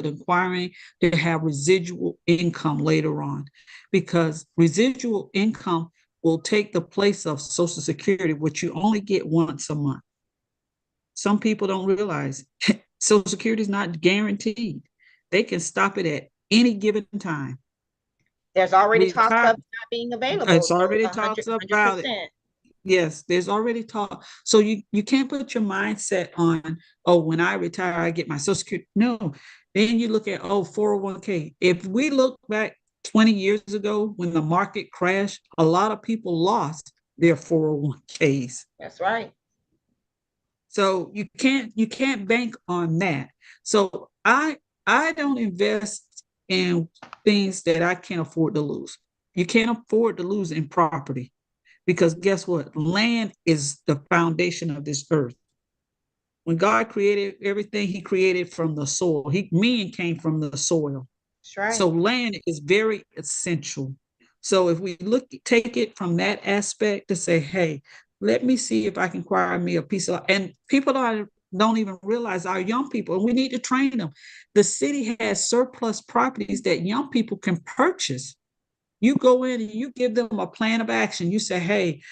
inquiring to have residual income later on, because residual income will take the place of Social Security, which you only get once a month. Some people don't realize Social Security is not guaranteed. They can stop it at any given time. There's already talks of Retire, not being available. it's So already talks 100%. about it. Yes, there's already talk. So you can't put your mindset on, oh, when I retire, I get my Social Security. No. Then you look at, oh, 401k. If we look back 20 years ago when the market crashed, a lot of people lost their 401ks. That's right. So you can't bank on that. So I don't invest in things that I can't afford to lose. You can't afford to lose in property, because guess what? Land is the foundation of this earth. When God created everything, he created from the soil. Men came from the soil. That's right. So land is very essential. So if we take it from that aspect to say, hey, let me see if I can acquire me a piece of, and people don't even realize, our young people, and we need to train them. The city has surplus properties that young people can purchase. You go in and you give them a plan of action. You say, hey,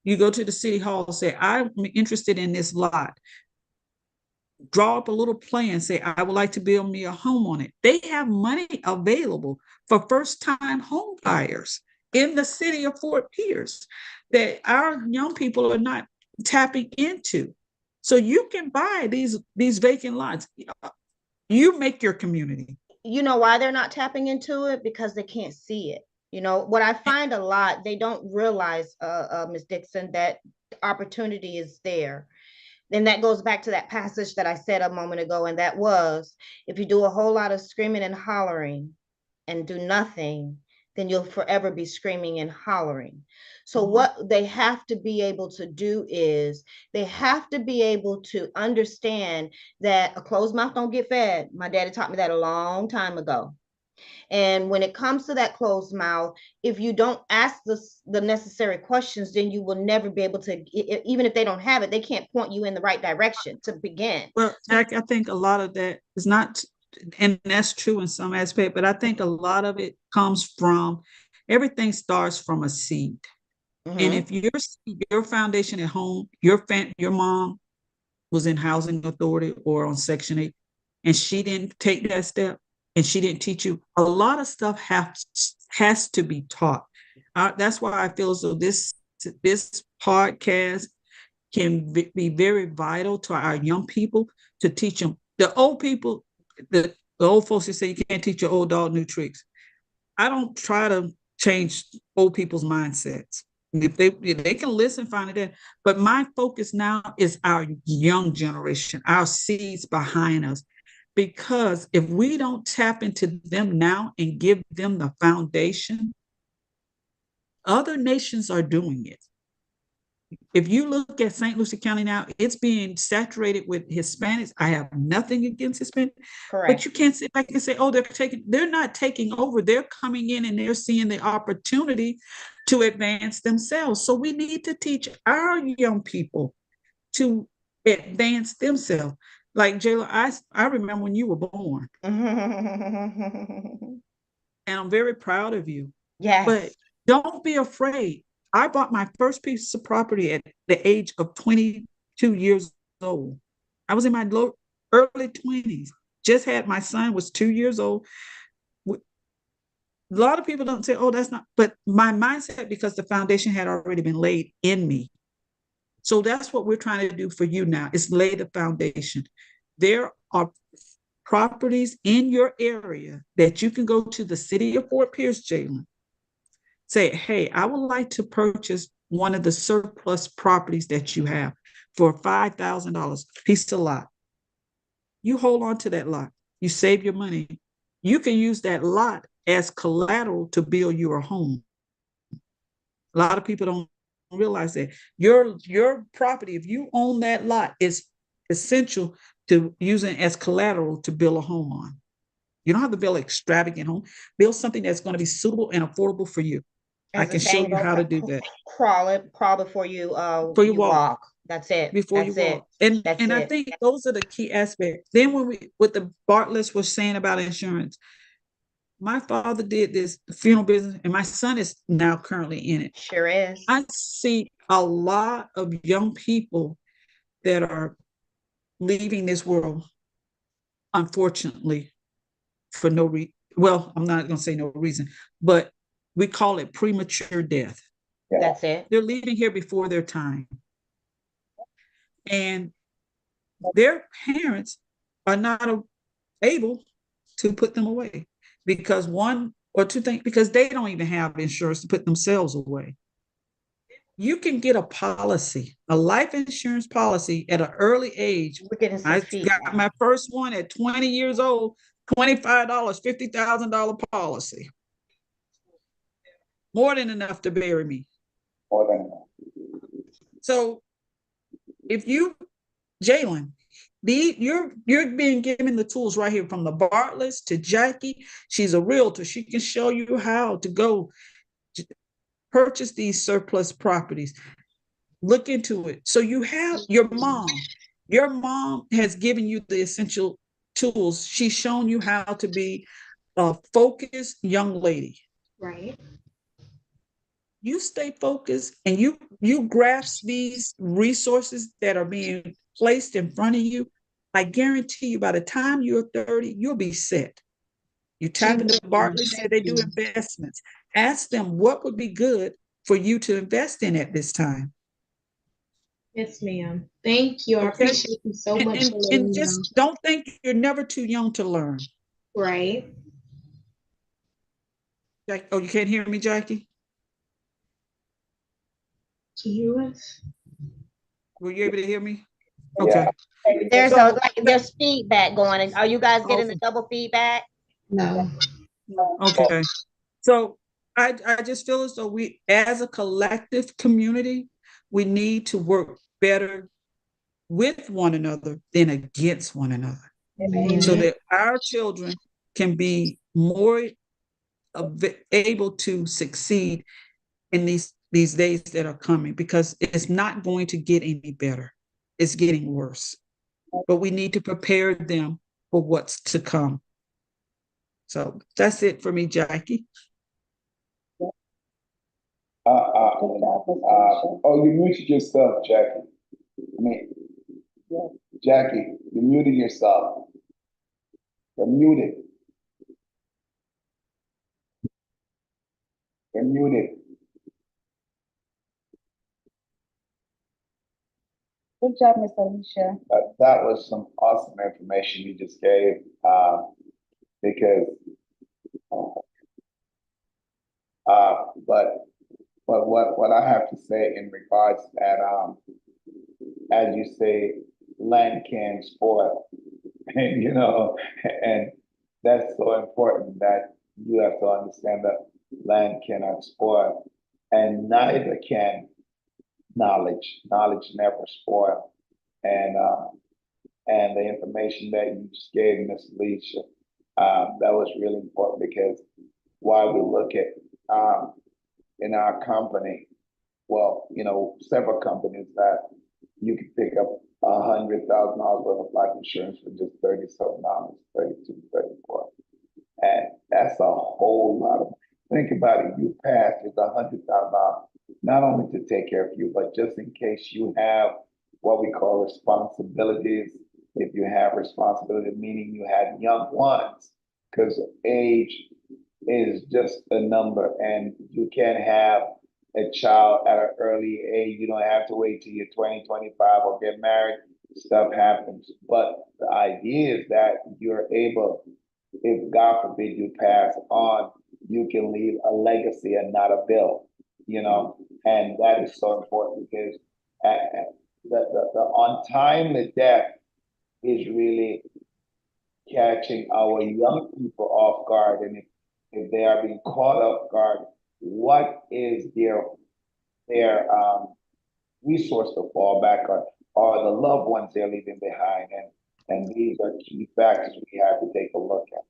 you go to the city hall, say, I'm interested in this lot. Draw up a little plan, say, I would like to build me a home on it. They have money available for first-time home buyers in the city of Fort Pierce that our young people are not tapping into. So you can buy these vacant lots. You make your community. You know why they're not tapping into it? Because they can't see it. You know, what I find a lot, they don't realize, Ms. Dixon, that opportunity is there. And that goes back to that passage that I said a moment ago, and that was, if you do a whole lot of screaming and hollering and do nothing, then you'll forever be screaming and hollering. So what they have to be able to do is they have to be able to understand that a closed mouth don't get fed. My daddy taught me that a long time ago. And when it comes to that closed mouth, if you don't ask the necessary questions, then you will never be able to, even if they don't have it, they can't point you in the right direction to begin. Well, Jack, I think a lot of that is not, and that's true in some aspect, but I think a lot of it comes from, everything starts from a seed. And Mm-hmm. if your foundation at home, your mom was in housing authority or on Section 8, and she didn't take that step, and she didn't teach you, a lot of stuff has to be taught. That's why I feel as though this podcast can be very vital to our young people, to teach them. The old people, the old folks that say you can't teach your old dog new tricks. I don't try to change old people's mindsets. If they can listen, find it there. But my focus now is our young generation, our seeds behind us. Because if we don't tap into them now and give them the foundation, other nations are doing it. If you look at St. Lucie County now, it's being saturated with Hispanics. I have nothing against Hispanic, but Correct. you can't sit back and say, oh, they're not taking over. They're coming in and they're seeing the opportunity to advance themselves. So we need to teach our young people to advance themselves. Like Jayla, I remember when you were born, and I'm very proud of you. But Yes. don't be afraid. I bought my first piece of property at the age of 22 years old. I was in my early 20s. Just had my son, was 2 years old. A lot of people don't say, oh, that's not, but my mindset, because the foundation had already been laid in me. So that's what we're trying to do for you now, is lay the foundation. There are properties in your area that you can go to the city of Fort Pierce, Jalen, say, hey, I would like to purchase one of the surplus properties that you have for $5,000, piece of lot. You hold on to that lot. You save your money. You can use that lot as collateral to build your home. A lot of people don't realize that your property, if you own that lot, is essential to using as collateral to build a home on. You don't have to build an extravagant home. Build something that's going to be suitable and affordable for you. I As the can show saying you goes, how to do that. crawl before you For you you walk. walk. That's it. before you That's it. walk. And That's and I it. think those are the key aspects. Then when we what the Bartletts was saying about insurance, my father did this funeral business, and my son is now currently in it. Sure is. I see a lot of young people that are leaving this world, unfortunately, for no reason. Well, I'm not going to say no reason, but we call it premature death. That's it. They're leaving here before their time. And their parents are not able to put them away because one or two things, because they don't even have insurance to put themselves away. You can get a policy, a life insurance policy at an early age. We're getting some I feedback. got my first one at 20 years old, $25, $50,000 policy. More than enough to bury me. More than enough. So if you, Jalen, you're being given the tools right here from the Bartletts to Jackie. She's a realtor. She can show you how to go to purchase these surplus properties. Look into it. So you have your mom. Your mom has given you the essential tools. She's shown you how to be a focused young lady. Right. You stay focused and you grasp these resources that are being placed in front of you. I guarantee you by the time you're 30, you'll be set. You tap into Bartlett, said they do investments. Ask them what would be good for you to invest in at this time. Yes, ma'am. Thank you. I Okay? appreciate you so And, much and, for letting and me just know. don't think you're never too young to learn. Right. Oh, you can't hear me, Jackie? Can you hear us? Were you able to hear me? Yeah. Okay. There's So, there's feedback going. Are you guys getting the awesome. double feedback? No. Okay. So I just feel as though we, as a collective community, we need to work better with one another than against one another, so that our children can be more able to succeed in these days that are coming, because it's not going to get any better. It's getting worse. But we need to prepare them for what's to come. So that's it for me, Jackie. Oh, you muted yourself, Jackie. I mean, Jackie, you muted yourself. You're muted. You're muted. Good job, Miss Alicia. That was some awesome information you just gave, because, but what I have to say in regards to that, as you say, land can spoil, and and that's so important that you have to understand that land cannot spoil, and neither can knowledge. Knowledge never spoil, and the information that you just gave, Ms. Alicia, that was really important, because while we look at in our company, well, several companies that you can pick up $100,000 worth of life insurance for just $37, 32, 34. And that's a whole lot of, think about it, you pass, it's $100,000, not only to take care of you, but just in case you have what we call responsibilities. If you have responsibility, meaning you had young ones, because age is just a number, and you can't have a child at an early age. You don't have to wait till you're 20, 25 or get married. Stuff happens. But the idea is that you're able, if God forbid you pass on, you can leave a legacy and not a bill, and that is so important, because the untimely death is really catching our young people off guard. And if they are being caught off guard, what is their resource to fall back on, or the loved ones they're leaving behind? And these are key factors we have to take a look at.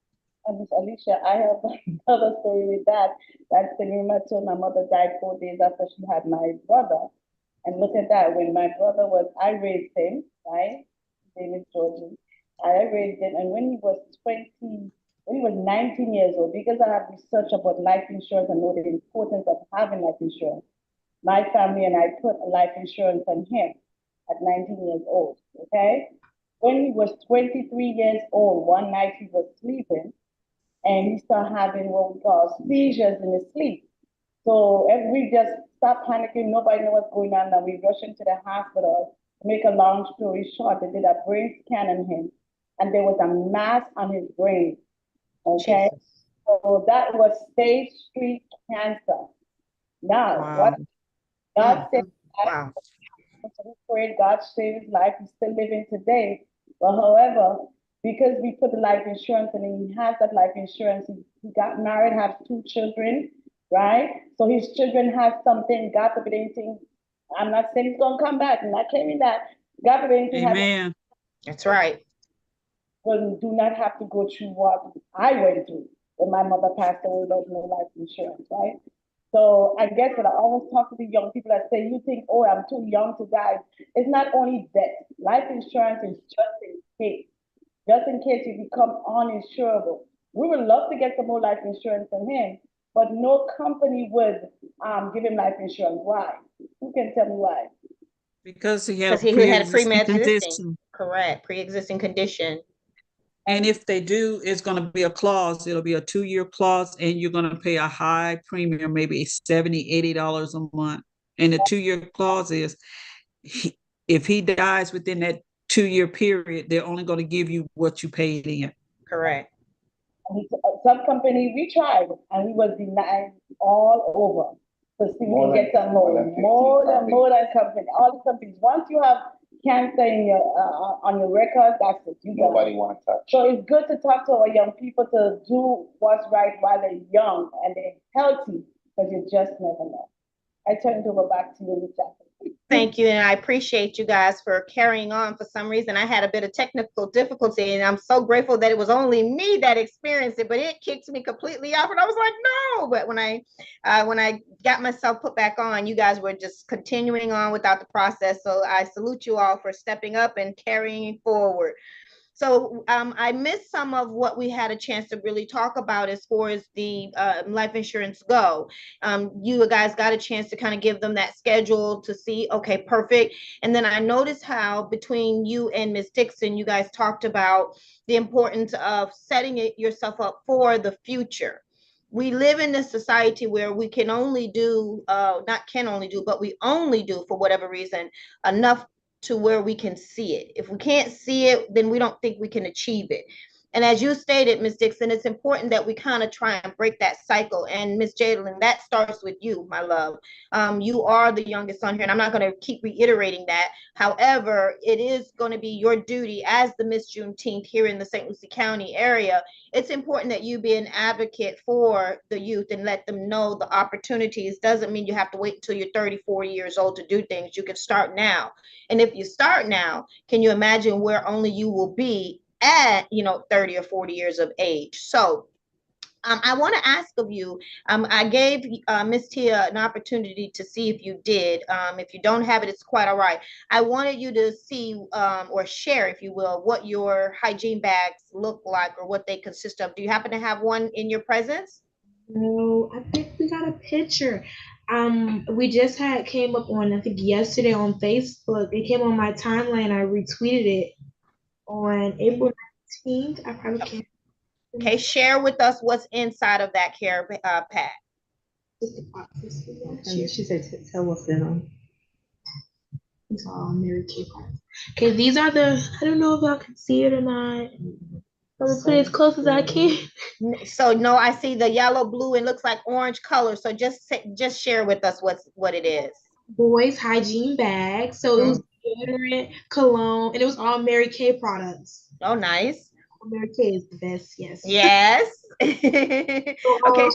And Miss Alicia, I have another story with that. That's the remember, my mother died 4 days after she had my brother. And look at that, when my brother was, I raised him, right? His name is Georgie. I raised him, and when he was 19 years old, because I have researched about life insurance and know the importance of having life insurance, my family and I put a life insurance on him at 19 years old, okay? When he was 23 years old, one night he was sleeping and he started having what we call seizures in his sleep. So if we just stop panicking, nobody knows what's going on, and we rush into the hospital. To make a long story short, they did a brain scan on him, and there was a mass on his brain. Okay, Jesus. so that was stage 3 cancer. Now, Wow. what God said, Wow. so we prayed God saved his life. He's still living today. But however, because we put the life insurance and he has that life insurance, he got married, has 2 children, right? So his children have something, God forbid anything. I'm not saying he's gonna come back, I'm not claiming that. God forbid anything happens, Amen. That's right. well, do not have to go through what I went through when my mother passed away, there's no life insurance, right? So I guess what I always talk to the young people that say, you think, oh, I'm too young to die. It's not only death. Life insurance is just in case you become uninsurable. We would love to get some more life insurance from him, but no company would give him life insurance. Why? Who can tell me why? Because he had Because a he had a pre-existing pre-existing, condition. correct, pre-existing condition. And if they do, it's going to be a clause. It'll be a 2-year clause, and you're going to pay a high premium, maybe $70, $80 a month. And the 2-year clause is if he dies within that 2-year period, they're only going to give you what you paid in. Correct. Some company we tried and we was denied all over. So see, we can get some more than company. All the companies. Once you have cancer in your on your record, that's it. You Nobody want to touch. So it's good to talk to our young people to do what's right while they're young and they're healthy, because you just never know. I turn it over back to you, Ms. Jackson. Thank you, and I appreciate you guys for carrying on. For some reason, I had a bit of technical difficulty, and I'm so grateful that it was only me that experienced it. But it kicked me completely off, and I was like, "No!" But when I got myself put back on, you guys were just continuing on without the process. So I salute you all for stepping up and carrying forward. So I missed some of what we had a chance to really talk about as far as the life insurance go. You guys got a chance to kind of give them that schedule to see, okay, perfect. And then I noticed how between you and Ms. Dixon, you guys talked about the importance of setting yourself up for the future. We live in this society where we can only do, not can only do, but we only do, for whatever reason, enough to where we can see it. If we can't see it, then we don't think we can achieve it. And as you stated, Ms. Dixon, it's important that we kind of try and break that cycle. And Ms. Jadalyn, that starts with you, my love. You are the youngest on here, and I'm not going to keep reiterating that. However, it is going to be your duty as the Miss Juneteenth here in the St. Lucie County area. It's important that you be an advocate for the youth and let them know the opportunities. Doesn't mean you have to wait until you're 30, 40 years old to do things. You can start now. And if you start now, can you imagine where only you will be at, 30 or 40 years of age? So I want to ask of you, I gave Miss Tia an opportunity to see if you did. If you don't have it, it's quite all right. I wanted you to see or share, if you will, what your hygiene bags look like or what they consist of. Do you happen to have one in your presence? No, I think we got a picture. We just came up on, I think yesterday on Facebook. It came on my timeline. I retweeted it on April 19th. I probably can't. Okay, share with us what's inside of that care pack. She said, tell what's in them. It's all Mary Kay products. Okay, these are I don't know if y'all can see it or not. I'm gonna put it as close as I can. So no, I see the yellow, blue, and looks like orange color. So just share with us what it is. Boys hygiene bag. So it was deodorant, cologne, and it was all Mary Kay products. Oh, nice. Mary Kay is the best, yes. Yes. Okay.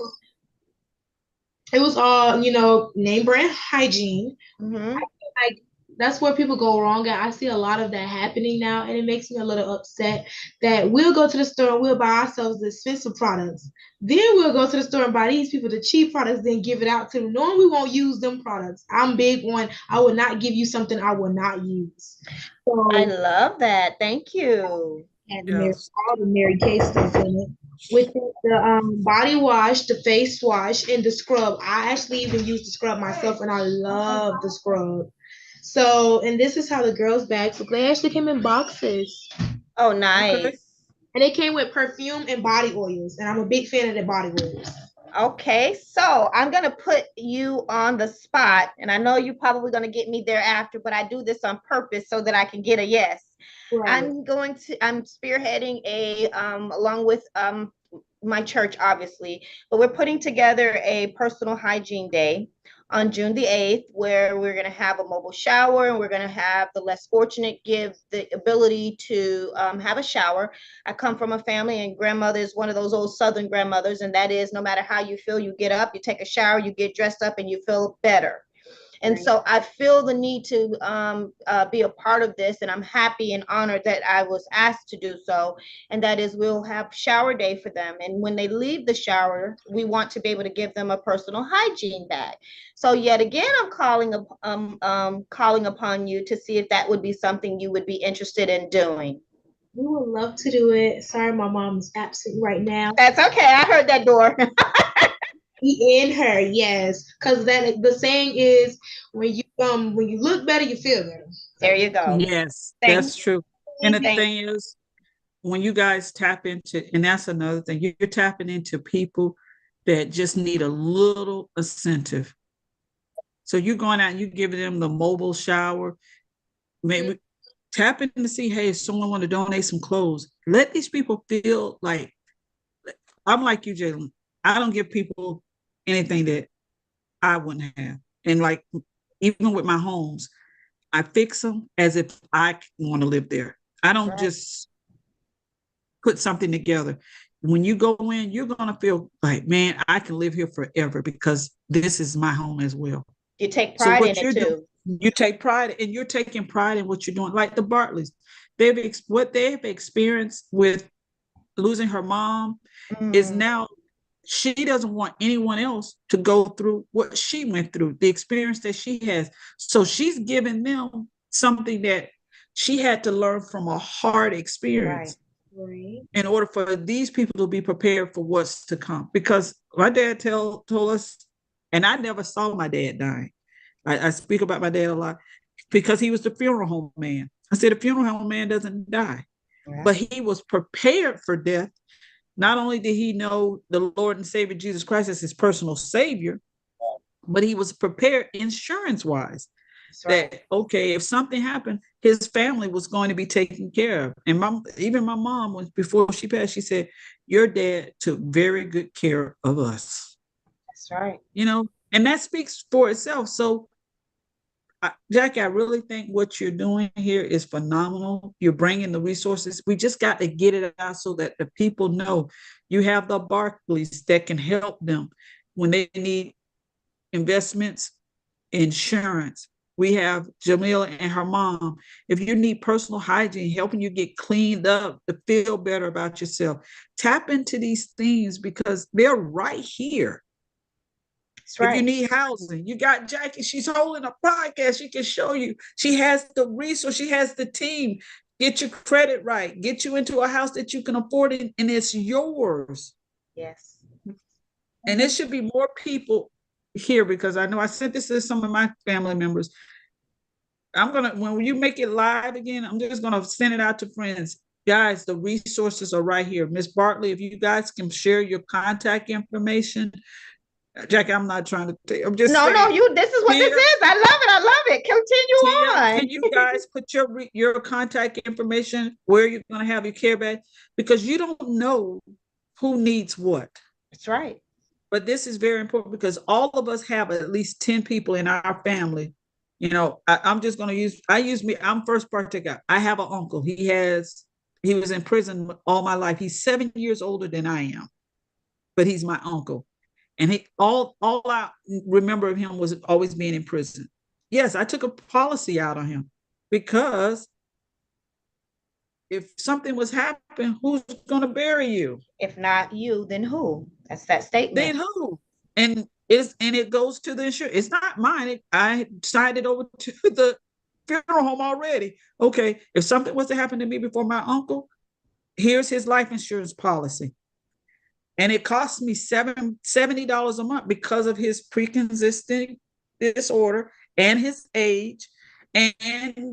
It was all, name brand hygiene. Mm-hmm. Like That's where people go wrong at. I see a lot of that happening now, and it makes me a little upset that we'll go to the store and we'll buy ourselves the expensive products. Then we'll go to the store and buy these people the cheap products, then give it out to them, knowing we won't use them products. I'm big on I will not give you something I will not use. I So love that. Thank you. had Yes. all the Mary Kay stuff in it. With the body wash, the face wash, and the scrub. I actually even use the scrub myself, and I love the scrub. So, and this is how the girls' bags look. They actually came in boxes, Oh, Okay. nice. and they came with perfume and body oils. And I'm a big fan of the body oils. Okay, so I'm gonna put you on the spot, and I know you're probably gonna get me there after, but I do this on purpose so that I can get a yes. Right. I'm spearheading along with my church, obviously, but we're putting together a personal hygiene day on June the 8th, where we're going to have a mobile shower, and we're going to have the less fortunate give the ability to have a shower. I come from a family, and grandmother is one of those old Southern grandmothers, and that is no matter how you feel, you get up, you take a shower, you get dressed up, and you feel better. And so I feel the need to be a part of this, and I'm happy and honored that I was asked to do so. And that is, we'll have shower day for them. And when they leave the shower, we want to be able to give them a personal hygiene bag. So yet again, I'm calling upon you to see if that would be something you would be interested in doing. We would love to do it. Sorry, my mom's absent right now. That's okay. I heard that door. In her, yes, because that the saying is when you look better, you feel better. There you go. Yes, Thank that's true. And the Thank thing is, when you guys tap into, and that's another thing, you're tapping into people that just need a little incentive. So you're going out and you're giving them the mobile shower, maybe tap in to see, hey, if someone want to donate some clothes, let these people feel like, I'm like you, Jalen. I don't give people anything that I wouldn't have. And like, even with my homes, I fix them as if I want to live there. I don't just put something together. When you go in, you're going to feel like, man, I can live here forever because this is my home as well. You take So pride in what it you're doing, too. you take pride, and you're taking pride in what you're doing. Like the Bartleys, what they've experienced with losing her mom is now she doesn't want anyone else to go through what she went through, the experience that she has. So she's giving them something that she had to learn from a hard experience. Right. In order for these people to be prepared for what's to come. Because my dad told us, and I never saw my dad dying. I speak about my dad a lot because he was the funeral home man. I said, the funeral home man doesn't die, but he was prepared for death. Not only did he know the Lord and Savior Jesus Christ as his personal Savior, but he was prepared insurance wise. That okay, if something happened, his family was going to be taken care of. And even my mom, was before she passed, she said, your dad took very good care of us. That's right. And that speaks for itself. So Jackie, I really think what you're doing here is phenomenal. You're bringing the resources. We just got to get it out so that the people know. You have the Barclays that can help them when they need investments, insurance. We have Jamila and her mom. If you need personal hygiene, helping you get cleaned up to feel better about yourself, tap into these things because they're right here. That's right. If you need housing, you got Jackie. She's holding a podcast. She can show you. She has the resource. She has the team. Get your credit right. Get you into a house that you can afford, and it's yours. Yes. And there should be more people here because I know I sent this to some of my family members. When you make it live again, I'm just gonna send it out to friends. Guys, the resources are right here. Miss Bartley, if you guys can share your contact information. Jackie, I'm not trying to take, I'm just No, saying. this is what this is. I love it. I love it. Continue on. Can you guys put your contact information where you're gonna have your care bag? Because you don't know who needs what. That's right. But this is very important because all of us have at least 10 people in our family. I'm just going to use me. I'm first partaker. I have an uncle. He was in prison all my life. He's 7 years older than I am, but he's my uncle. And all I remember of him was always being in prison. Yes, I took a policy out on him because if something was happening, who's going to bury you? If not you, then who? That's that Then statement. who? And it goes to the insurance. It's not mine. I signed it over to the funeral home already. Okay, if something was to happen to me before my uncle, here's his life insurance policy. And it cost me $70 a month because of his pre-existing disorder and his age, and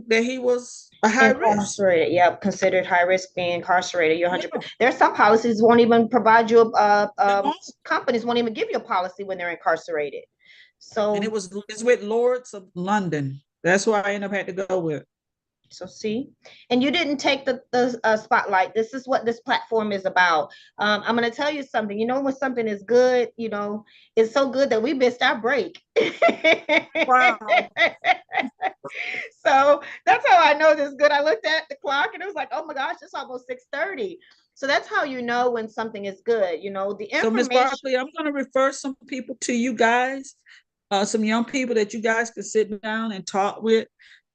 that he was a high risk. Incarcerated, yep, considered high risk being incarcerated. You're Yeah, 100%. There's some policies won't even provide you. they won't. Companies won't even give you a policy when they're incarcerated. And So it's with Lords of London. That's why I ended up had to go with. So see, and you didn't take the spotlight. This is what this platform is about. I'm going to tell you something. You know, when something is good, you know, it's so good that we missed our break. Wow. So that's how I know this is good. I looked at the clock and it was like, oh my gosh, it's almost 6:30. So that's how you know when something is good. You know, the So, Ms. information. Barkley, I'm going to refer some people to you guys, some young people that you guys can sit down and talk with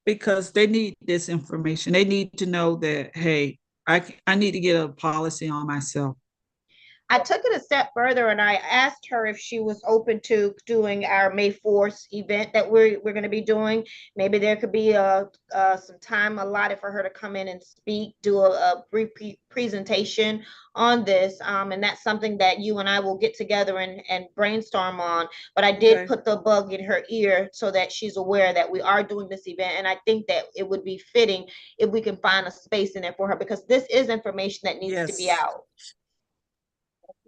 because they need this information. They need to know that, hey, I need to get a policy on myself. I took it a step further and I asked her if she was open to doing our May 4th event that we're going to be doing. Maybe there could be some time allotted for her to come in and speak, do a brief presentation on this. And that's something that you and I will get together and brainstorm on. But I did Okay. put the bug in her ear so that she's aware that we are doing this event. And I think that it would be fitting if we can find a space in there for her because this is information that needs to be Yes. out.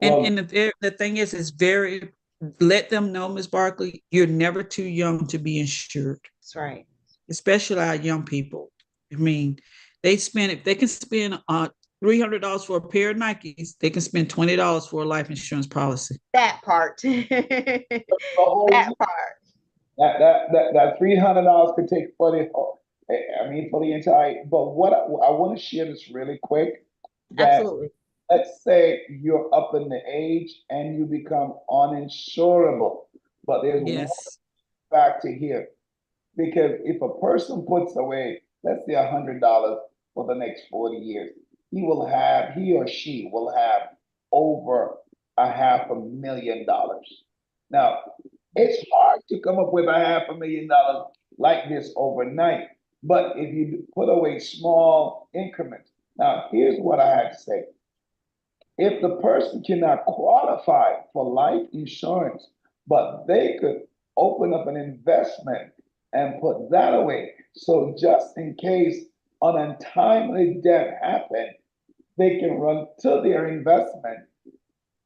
And the thing is very, let them know, Ms. Barkley, you're never too young to be insured. That's right. Especially our young people. I mean, if they can spend $300 for a pair of Nikes, they can spend $20 for a life insurance policy. That part. That part. That $300 could take for the, for the entire. But what I want to share this really quick. Absolutely. Let's say you're up in the age and you become uninsurable, but there's one Yes. factor here. Because if a person puts away, let's say $100 for the next 40 years, he or she will have over $500,000. Now, it's hard to come up with $500,000 like this overnight, but if you put away small increments. Now, here's what I have to say. If the person cannot qualify for life insurance, but they could open up an investment and put that away. So just in case an untimely death happened, they can run to their investment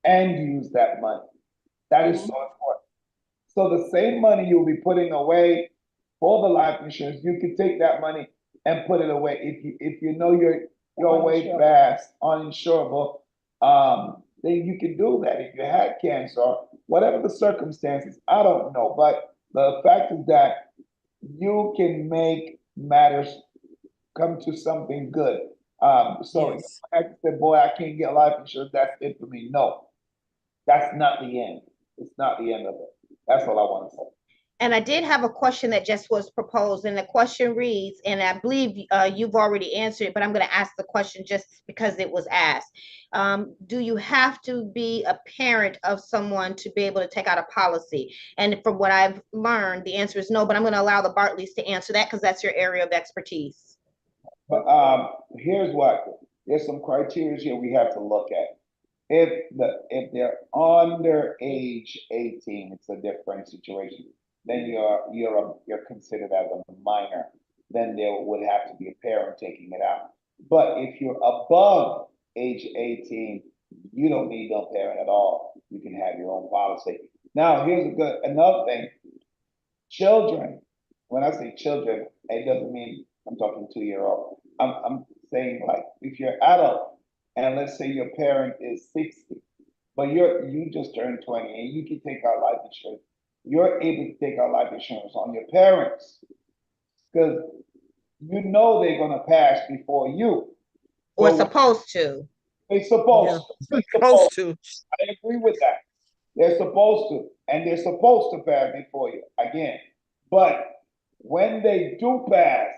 and use that money. That is so important. So the same money you'll be putting away for the life insurance, you can take that money and put it away. If you know you're way past uninsurable, then you can do that. If you had cancer, whatever the circumstances, I don't know. But the fact is that you can make matters come to something good. So Yes. I said, boy, I can't get life insurance. That's it for me. No, that's not the end. It's not the end of it. That's all I want to say. And I did have a question that just was proposed, and the question reads, and I believe you've already answered it, but I'm going to ask the question just because it was asked. Do you have to be a parent of someone to be able to take out a policy? And from what I've learned, the answer is no, but I'm going to allow the Bartleys to answer that because that's your area of expertise. But here's what there's some criteria here we have to look at. If they're under age 18, it's a different situation. Then you're considered as a minor. Then there would have to be a parent taking it out. But if you're above age 18, you don't need no parent at all. You can have your own policy. Now, here's another thing. Children, when I say children, it doesn't mean I'm talking 2-year-old. I'm saying like if you're adult and let's say your parent is 60, but you just turned 20 and you can take out life insurance, you're able to take out life insurance on your parents because you know they're gonna pass before you. Or So supposed to. they're supposed Yeah. to. Supposed to. I agree with that. They're supposed to, and they're supposed to pass before you again. But When they do pass,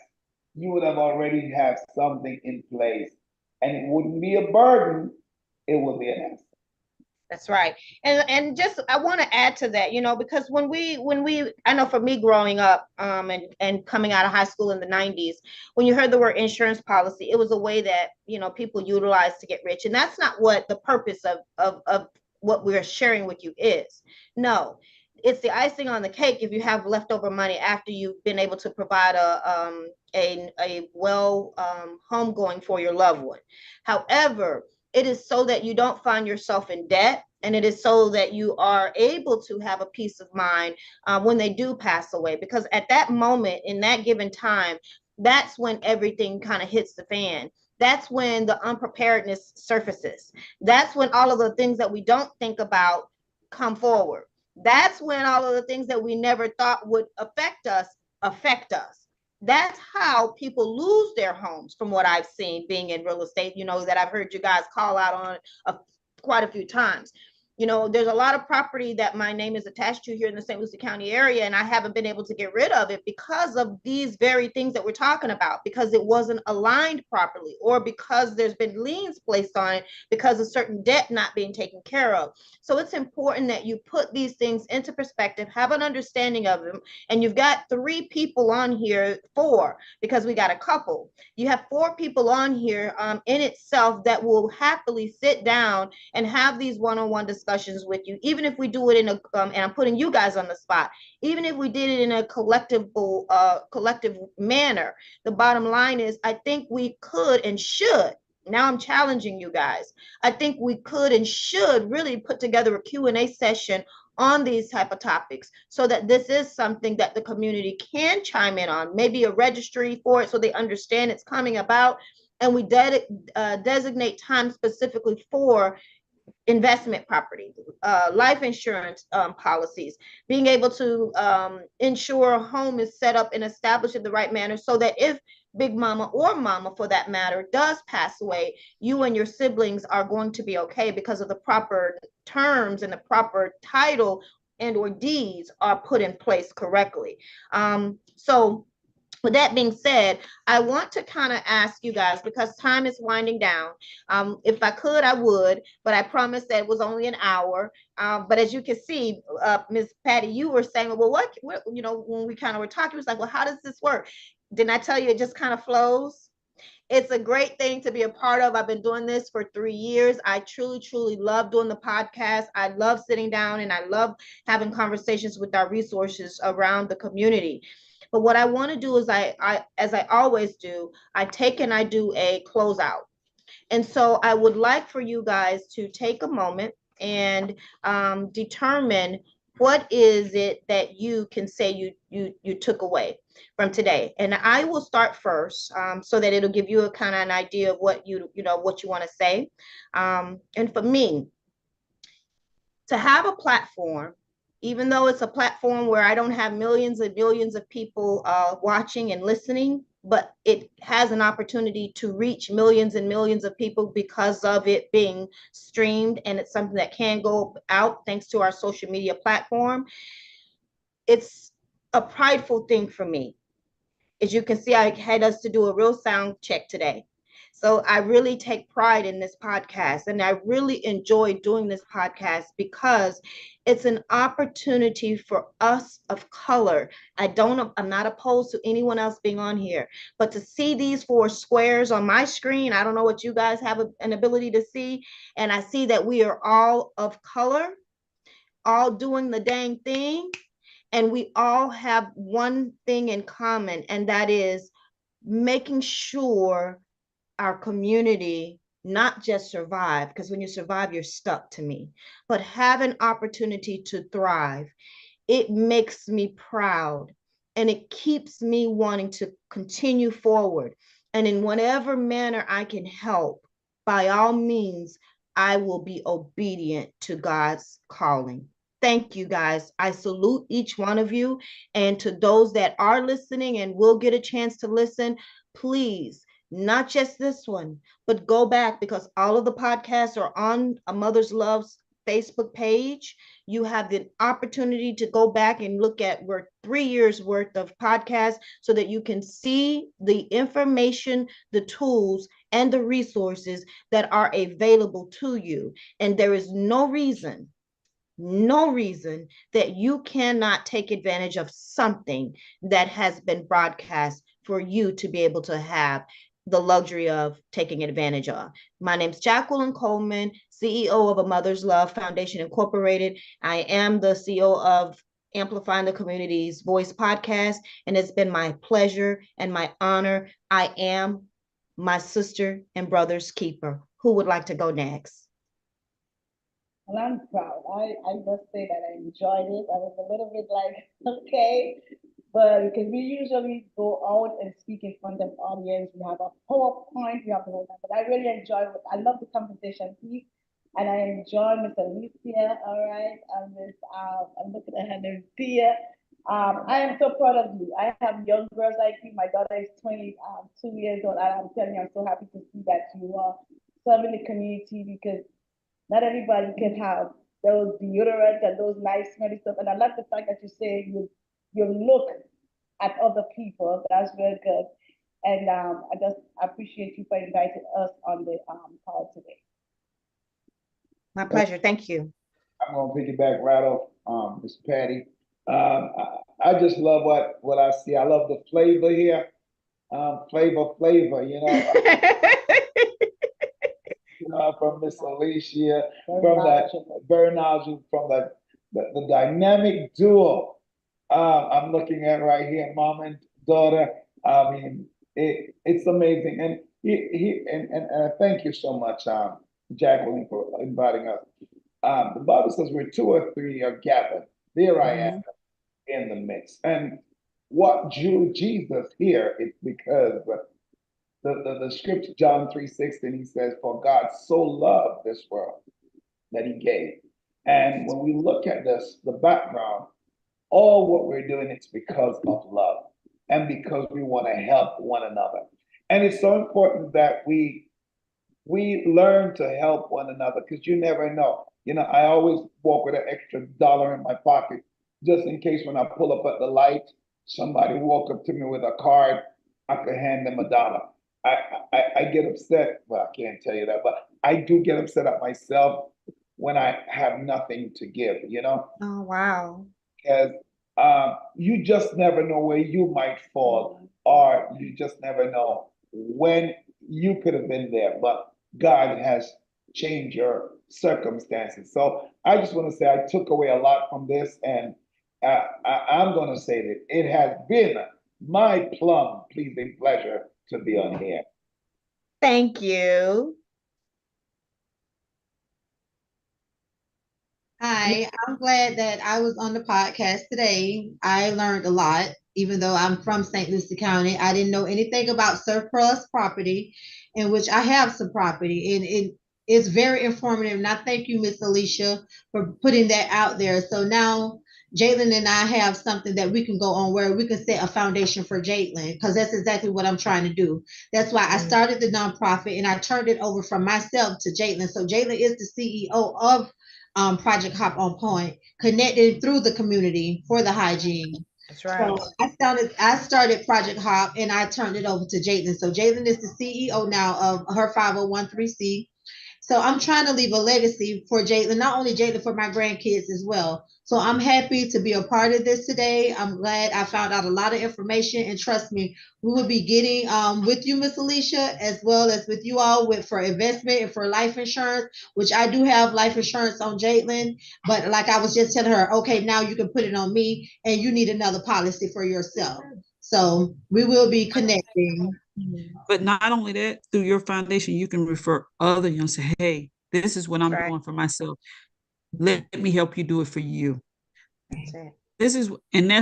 you would have already have something in place, and it wouldn't be a burden, it would be an asset. That's right. And just I want to add to that, because when we I know for me growing up and coming out of high school in the 90s, when you heard the word insurance policy, it was a way that, people utilized to get rich. And that's not what the purpose of what we're sharing with you is. No, it's the icing on the cake if you have leftover money after you've been able to provide a well home going for your loved one. However, it is so that you don't find yourself in debt, and it is so that you are able to have a peace of mind when they do pass away, because at that moment in that given time, that's when everything kind of hits the fan. That's when the unpreparedness surfaces. That's when all of the things that we don't think about come forward. That's when all of the things that we never thought would affect us. That's how people lose their homes, from what I've seen being in real estate, that I've heard you guys call out on quite a few times. There's a lot of property that my name is attached to here in the St. Lucie County area, and I haven't been able to get rid of it because of these very things that we're talking about, because it wasn't aligned properly, or because there's been liens placed on it because of certain debt not being taken care of. So it's important that you put these things into perspective, have an understanding of them. And you've got 3 people on here, 4, because we got a couple. You have 4 people on here in itself that will happily sit down and have these one-on-one discussions with you, even if we do it in a and I'm putting you guys on the spot, even if we did it in a collective manner. The bottom line is, I think we could and should. Now I'm challenging you guys. I think we could and should really put together a Q&A session on these type of topics, so that this is something that the community can chime in on, maybe a registry for it so they understand it's coming about, and we designate time specifically for investment property, life insurance policies, being able to ensure a home is set up and established in the right manner, so that if Big Mama, or Mama for that matter, does pass away, you and your siblings are going to be okay, because of the proper terms and the proper title and or deeds are put in place correctly. So with that being said, I want to kind of ask you guys, because time is winding down. If I could, I would, but I promised that it was only an hour. But as you can see, Ms. Patty, you were saying, well, what, when we kind of were talking, it was like, well, how does this work? Didn't I tell you it just kind of flows? It's a great thing to be a part of. I've been doing this for 3 years. I truly, truly love doing the podcast. I love sitting down, and I love having conversations with our resources around the community. But what I want to do is, as I always do, I take and I do a closeout. And so I would like for you guys to take a moment and determine what is it that you can say you took away from today. And I will start first, so that it'll give you a kind of an idea of what what you want to say. And for me, to have a platform, even though it's a platform where I don't have millions and millions of people watching and listening, but it has an opportunity to reach millions and millions of people because of it being streamed, and it's something that can go out thanks to our social media platform. It's a prideful thing for me. As you can see, I had us to do a real sound check today. So I really take pride in this podcast, and I really enjoy doing this podcast because it's an opportunity for us of color. I'm not opposed to anyone else being on here, but to see these 4 squares on my screen, I don't know what you guys have an ability to see, and I see that we are all of color, all doing the dang thing, and we all have one thing in common, and that is making sure our community not just survive, because when you survive, you're stuck to me, but have an opportunity to thrive. It makes me proud, and it keeps me wanting to continue forward. And in whatever manner I can help, by all means, I will be obedient to God's calling. Thank you, guys. I salute each one of you. And to those that are listening and will get a chance to listen, please, not just this one, but go back, because all of the podcasts are on A Mother's Love's Facebook page. You have the opportunity to go back and look at 3 years worth of podcasts so that you can see the information, the tools, and the resources that are available to you. And there is no reason that you cannot take advantage of something that has been broadcast for you to be able to have the luxury of taking advantage of. My name's Jacqueline Coleman, CEO of A Mother's Love Foundation Incorporated. I am the CEO of Amplifying the Community's Voice podcast, and it's been my pleasure and my honor. I am my sister and brother's keeper. Who would like to go next? Well, I'm proud. I must say that I enjoyed it. I was a little bit like, okay, but because we usually go out and speak in front of audience, we have a PowerPoint, we have the whole time. But I really enjoy it. I love the conversation piece, and I enjoy Miss Alicia. All right, and Miss I'm looking at her name, Tia. I am so proud of you. I have young girls like you. My daughter is 22 years old, and I'm telling you, I'm so happy to see that you are serving the community because not everybody can have those deodorant and those nice smelly stuff. And I love the fact that you say you look at other people. That's very good. And I just appreciate you for inviting us on the call today. My pleasure. Thank you. I'm gonna piggyback right off Miss Patty. I just love what I see. I love the flavor here. Flavor, from Miss Alicia, from that very knowledgeable, from the dynamic duo. I'm looking at right here, mom and daughter. I mean, it's amazing, and and thank you so much, Jacqueline, for inviting us. The Bible says where 2 or 3 are gathered, there I am in the midst. And what drew Jesus here is because the scripture, John 3:16, he says, for God so loved this world that he gave. And when we look at this, the background, all what we're doing, it's because of love and because we want to help one another. And it's so important that we learn to help one another because you never know. I always walk with an extra dollar in my pocket just in case when I pull up at the light, somebody walk up to me with a card, I could hand them $1. I get upset. Well, I can't tell you that, but I do get upset at myself when I have nothing to give, Oh, wow. Because you just never know where you might fall, or you just never know when you could have been there, but God has changed your circumstances. So I just want to say I took away a lot from this, and I'm going to say that it has been my plum pleasing pleasure to be on here. Thank you. Hi, I'm glad that I was on the podcast today. I learned a lot, even though I'm from St. Lucie County. I didn't know anything about surplus property, in which I have some property, and it is very informative. And I thank you, Miss Alicia, for putting that out there. So now Jalen and I have something that we can go on where we can set a foundation for Jalen, because that's exactly what I'm trying to do. That's why I started the nonprofit and I turned it over from myself to Jalen. So Jalen is the CEO of Project Hop on Point, connected through the community for the hygiene. That's right. So I started Project Hop and I turned it over to Jalen. So Jalen is the CEO now of her 501(c). So I'm trying to leave a legacy for Jalen, not only Jalen, for my grandkids as well. So I'm happy to be a part of this today. I'm glad I found out a lot of information, and trust me, we will be getting with you, Miss Alicia, as well as with you all for investment and for life insurance, which I do have life insurance on Jalen. But like I was just telling her, okay, now you can put it on me, and you need another policy for yourself. So we will be connecting. But not only that, through your foundation, you can refer other and say, hey, this is what I'm doing for myself. Let me help you do it for you. That's it. This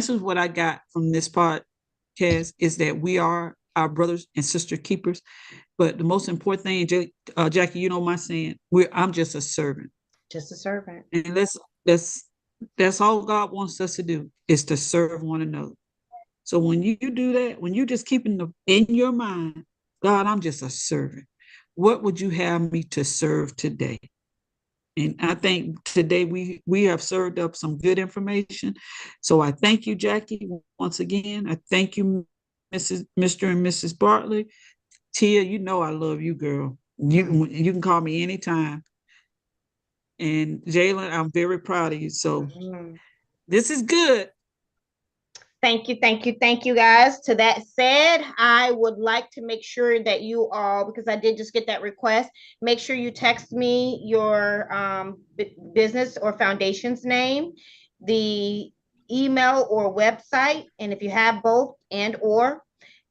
is what I got from this podcast, is that we are our brothers and sister keepers. But the most important thing, Jackie, you know my saying, I'm just a servant. Just a servant. And that's all God wants us to do, is to serve one another. So when you do that, when you just keep in your mind, God, I'm just a servant. What would you have me to serve today? And I think today we have served up some good information. So I thank you, Jackie, once again. I thank you, Mr. and Mrs. Bartley. Tia, you know I love you, girl. You can call me anytime. And Jalen, I'm very proud of you. So this is good. Thank you, thank you, thank you, guys. To that said, I would like to make sure that you all, because I did just get that request, make sure you text me your business or foundation's name, the email or website, and if you have both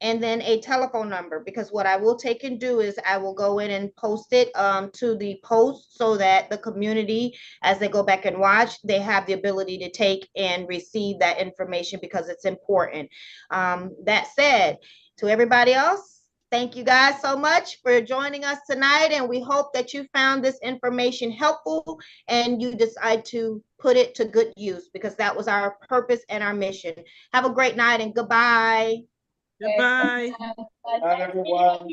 and then a telephone number, because what I will take and do is I will go in and post it to the post so that the community, as they go back and watch, they have the ability to take and receive that information because it's important. That said, to everybody else, thank you guys so much for joining us tonight, and we hope that you found this information helpful and you decide to put it to good use, because that was our purpose and our mission. Have a great night and goodbye. Goodbye. Bye, everyone.